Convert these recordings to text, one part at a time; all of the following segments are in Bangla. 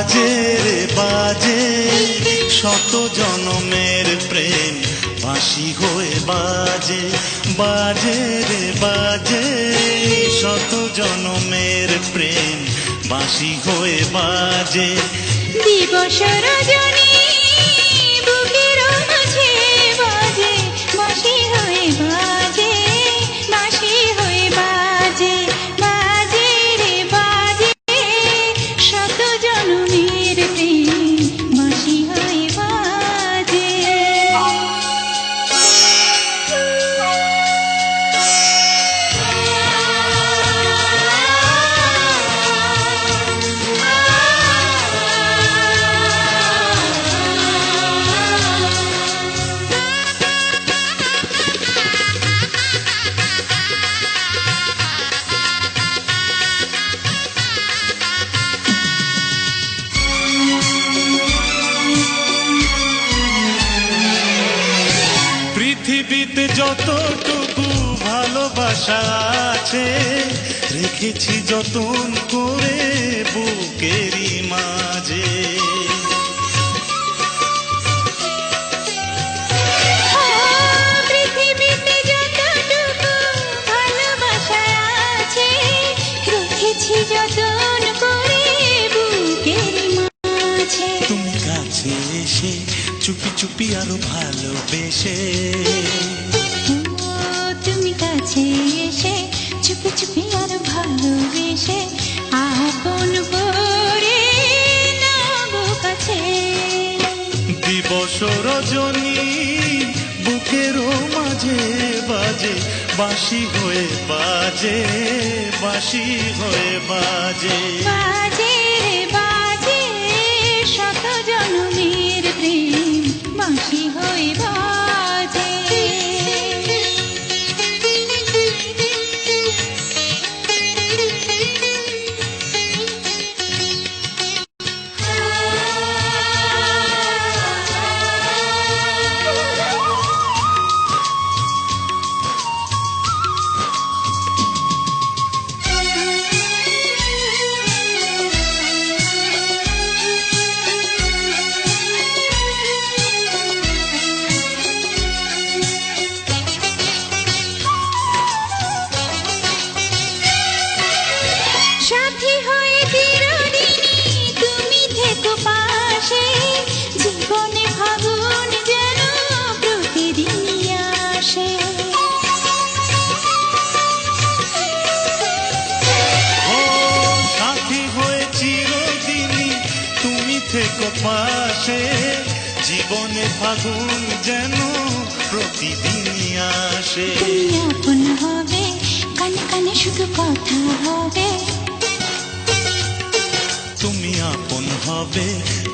বাজে রে বাজে শত জনমের প্রেম বাঁশি হয়ে বাজে, বাজে রে বাজে শত জনমের প্রেম বাঁশি হয়ে বাজে। দিবস রজনী বুকের মাঝে বাজে, বাঁশি হয়ে বাজে, বাঁশি হয়ে বাজে, বাজে রে বাজে শত জনমের প্রেম বাঁশি হয়ে বাজে। পৃথিবীতে যতটুকু ভালোবাসা আছে রেখেছি যতন করে বুকেরই মাঝে। পৃথিবীতে যতটুকু ভালোবাসা আছে রেখেছি যতন করে বুকের মাঝে। তুমি কাছে এসে চুপি চুপি আরো ভালোবেসে, তুমি কাছে এসে চুপি চুপি আর ভালোবেসে আপন করে নাও কাছে। দিবস রজনী বুকেরও মাঝে বাজে, বাঁশি হয়ে বাজে, বাঁশি হয়ে বাজে। বাজে রে বাজে শত জনমের প্রেম বাঁশি হয়ে বাজে। সাথী হয়ে চিরদিনই তুমি থেকো পাশে, জীবনে ফাগুন যেন প্রতিদিনই আসে। ও সাথী হয়ে চিরদিনই তুমি থেকো পাশে, জীবনে ফাগুন যেন প্রতিদিনই আসে। তুমি আপন হবে কানে কানে শুধু কথা হবে, তুমি আপন হবে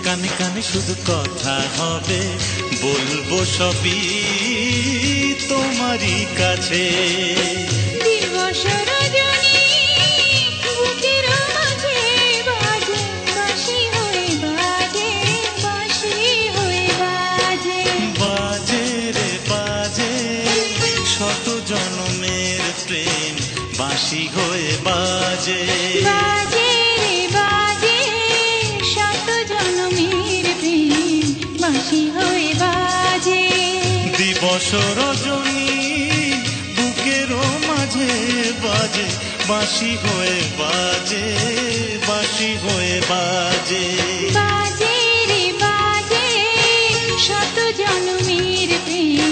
কানে কানে শুধু কথা হবে, বলবো সবই তোমারই কাছে। দিবস রজনী বুকের মাঝে বাজে, বাঁশি হয়ে বাজে, বাঁশি হয়ে বাজে। বাজে রে বাজে শত জনমের প্রেম বাঁশি হয়ে বাজে, বাজে রে বাজে শত জনমের প্রেম বাঁশি হয়ে বাজে। দিবস রজনী বুকেরও মাঝে বাজে, বাঁশি হয়ে বাজে, বাঁশি হয়ে বাজে। বাজে রে বাজে শত জনমের প্রেম